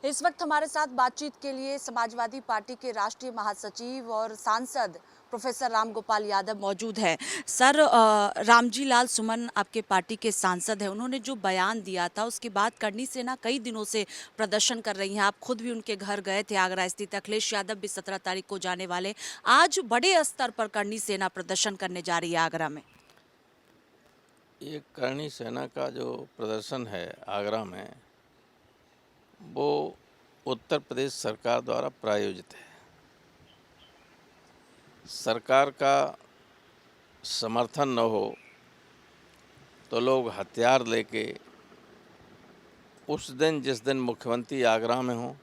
इस वक्त हमारे साथ बातचीत के लिए समाजवादी पार्टी के राष्ट्रीय महासचिव और सांसद प्रोफेसर रामगोपाल यादव मौजूद हैं। सर, रामजी लाल सुमन आपके पार्टी के सांसद हैं। उन्होंने जो बयान दिया था उसके बाद करनी सेना कई दिनों से प्रदर्शन कर रही हैं। आप खुद भी उनके घर गए थे आगरा स्थित। अखिलेश यादव भी 17 तारीख को जाने वाले। आज बड़े स्तर पर करनी सेना प्रदर्शन करने जा रही है आगरा में। ये करणी सेना का जो प्रदर्शन है आगरा में, वो उत्तर प्रदेश सरकार द्वारा प्रायोजित है। सरकार का समर्थन न हो तो लोग हथियार लेके उस दिन जिस दिन मुख्यमंत्री आगरा में हो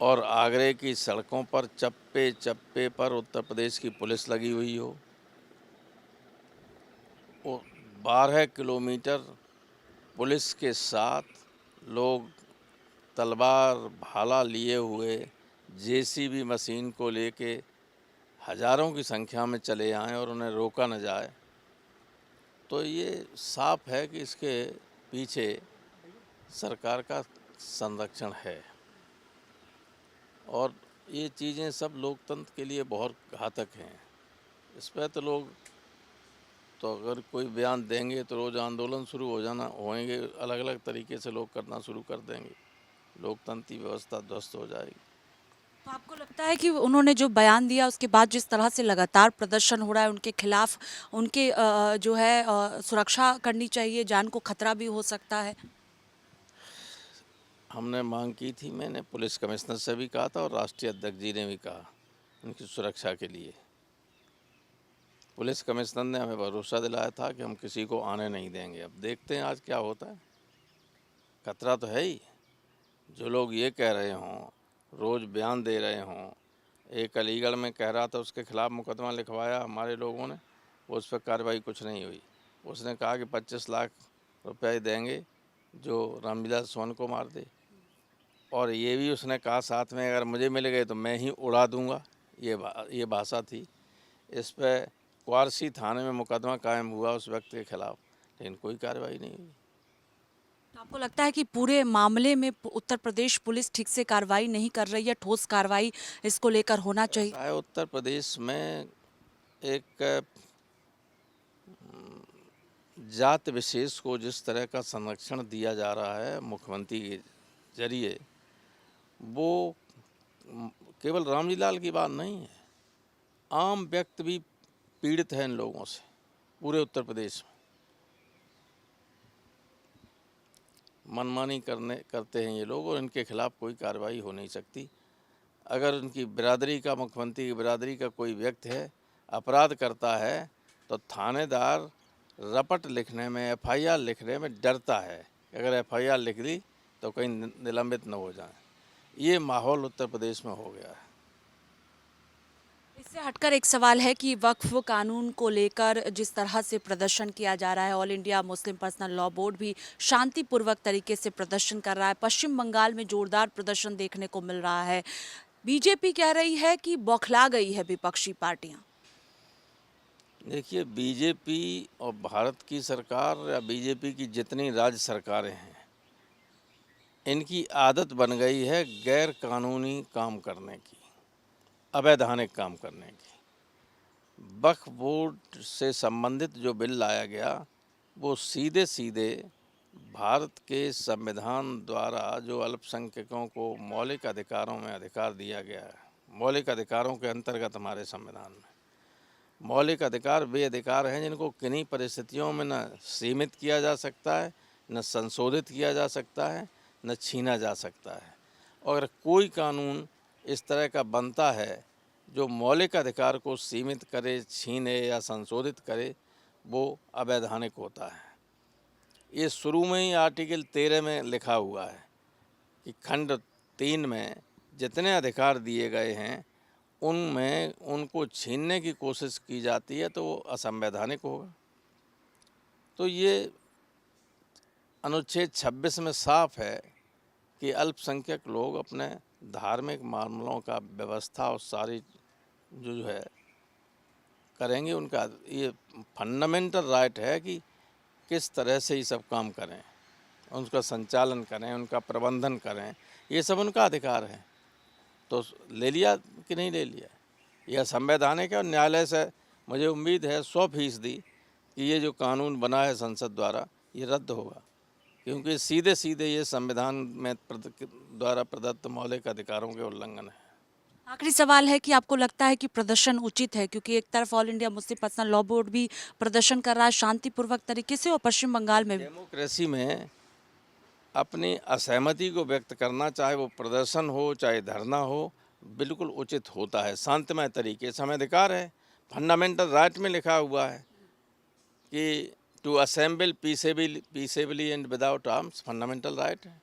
और आगरे की सड़कों पर चप्पे चप्पे पर उत्तर प्रदेश की पुलिस लगी हुई हो, वो 12 किलोमीटर पुलिस के साथ लोग तलवार भाला लिए हुए जेसीबी मशीन को लेके हजारों की संख्या में चले आएं और उन्हें रोका न जाए, तो ये साफ है कि इसके पीछे सरकार का संरक्षण है। और ये चीज़ें सब लोकतंत्र के लिए बहुत घातक हैं। इस पर तो लोग तो अगर कोई बयान देंगे तो रोज़ आंदोलन शुरू होंगे, अलग अलग तरीके से लोग करना शुरू कर देंगे, लोकतंत्र की व्यवस्था ध्वस्त हो जाएगी। तो आपको लगता है कि उन्होंने जो बयान दिया उसके बाद जिस तरह से लगातार प्रदर्शन हो रहा है उनके खिलाफ, उनके जो है सुरक्षा करनी चाहिए, जान को खतरा भी हो सकता है? हमने मांग की थी, मैंने पुलिस कमिश्नर से भी कहा था और राष्ट्रीय अध्यक्ष जी ने भी कहा उनकी सुरक्षा के लिए। पुलिस कमिश्नर ने हमें भरोसा दिलाया था कि हम किसी को आने नहीं देंगे। अब देखते हैं आज क्या होता है। खतरा तो है ही। जो लोग ये कह रहे हों, रोज़ बयान दे रहे हों, एक अलीगढ़ में कह रहा था उसके खिलाफ़ मुकदमा लिखवाया हमारे लोगों ने, उस पर कार्रवाई कुछ नहीं हुई। उसने कहा कि 25 लाख रुपए देंगे जो रामविलास सोन को मार दे, और ये भी उसने कहा साथ में अगर मुझे मिल गए तो मैं ही उड़ा दूंगा। ये भाषा थी। इस पर क्वारसी थाने में मुकदमा कायम हुआ उस व्यक्ति के खिलाफ, लेकिन कोई कार्रवाई नहीं हुई। तो आपको लगता है कि पूरे मामले में उत्तर प्रदेश पुलिस ठीक से कार्रवाई नहीं कर रही है? ठोस कार्रवाई इसको लेकर होना चाहिए। ऐसा है, उत्तर प्रदेश में एक जात विशेष को जिस तरह का संरक्षण दिया जा रहा है मुख्यमंत्री के जरिए, वो केवल रामजी लाल की बात नहीं है। आम व्यक्ति भी पीड़ित है इन लोगों से पूरे उत्तर प्रदेश में। मनमानी करते हैं ये लोग और इनके खिलाफ कोई कार्रवाई हो नहीं सकती। अगर उनकी बिरादरी का, मुख्यमंत्री की बिरादरी का कोई व्यक्ति है, अपराध करता है, तो थानेदार रपट लिखने में, एफआईआर लिखने में डरता है। अगर एफआईआर लिख दी तो कहीं निलंबित न हो जाए। ये माहौल उत्तर प्रदेश में हो गया है। इससे हटकर एक सवाल है कि वक्फ कानून को लेकर जिस तरह से प्रदर्शन किया जा रहा है, all India Muslim personal law board भी शांतिपूर्वक तरीके से प्रदर्शन कर रहा है। पश्चिम बंगाल में जोरदार प्रदर्शन देखने को मिल रहा है। बीजेपी कह रही है कि बौखला गई है विपक्षी पार्टियां। देखिए, बीजेपी और भारत की सरकार या बीजेपी की जितनी राज्य सरकारें हैं, इनकी आदत बन गई है गैर कानूनी काम करने की, अवैधानिक काम करने की। वक्फ बोर्ड से संबंधित जो बिल लाया गया, वो सीधे सीधे भारत के संविधान द्वारा जो अल्पसंख्यकों को मौलिक अधिकारों में अधिकार दिया गया है, मौलिक अधिकारों के अंतर्गत हमारे संविधान में मौलिक अधिकार वे अधिकार हैं जिनको किन्हीं परिस्थितियों में न सीमित किया जा सकता है, न संशोधित किया जा सकता है, न छीना जा सकता है। और अगर कोई कानून इस तरह का बनता है जो मौलिक अधिकार को सीमित करे, छीने या संशोधित करे, वो अवैधानिक होता है। ये शुरू में ही आर्टिकल 13 में लिखा हुआ है कि खंड 3 में जितने अधिकार दिए गए हैं उनमें उनको छीनने की कोशिश की जाती है तो वो असंवैधानिक होगा। तो ये अनुच्छेद 26 में साफ है कि अल्पसंख्यक लोग अपने धार्मिक मामलों का व्यवस्था और सारी जो है करेंगे। उनका ये फंडामेंटल राइट है कि किस तरह से ये सब काम करें। उनका संचालन करें, उनका प्रबंधन करें, ये सब उनका अधिकार है। तो ले लिया कि नहीं ले लिया, यह संवैधानिक है। और न्यायालय से मुझे उम्मीद है 100% कि ये जो कानून बना है संसद द्वारा ये रद्द होगा, क्योंकि सीधे सीधे ये संविधान में द्वारा प्रदत्त मौलिक अधिकारों के उल्लंघन है। आखिरी सवाल है कि आपको लगता है कि प्रदर्शन उचित है, क्योंकि एक तरफ all India Muslim personal law board भी प्रदर्शन कर रहा है शांतिपूर्वक तरीके से, और पश्चिम बंगाल में भी। डेमोक्रेसी में अपनी असहमति को व्यक्त करना, चाहे वो प्रदर्शन हो चाहे धरना हो, बिल्कुल उचित होता है। शांतिमय तरीके से हमें अधिकार है, फंडामेंटल राइट में लिखा हुआ है कि to assemble peaceably and without arms fundamental right है।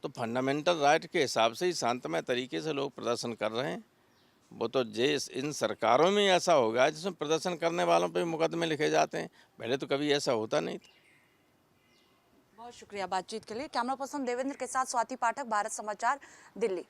तो फंडामेंटल राइट के हिसाब से ही शांतमय तरीके से लोग प्रदर्शन कर रहे हैं। वो तो इन सरकारों में ऐसा होगा जिसमें प्रदर्शन करने वालों पे मुकदमे लिखे जाते हैं, पहले तो कभी ऐसा होता नहीं था। बहुत शुक्रिया बातचीत के लिए। कैमरा पर्सन देवेंद्र के साथ स्वाति पाठक, भारत समाचार, दिल्ली।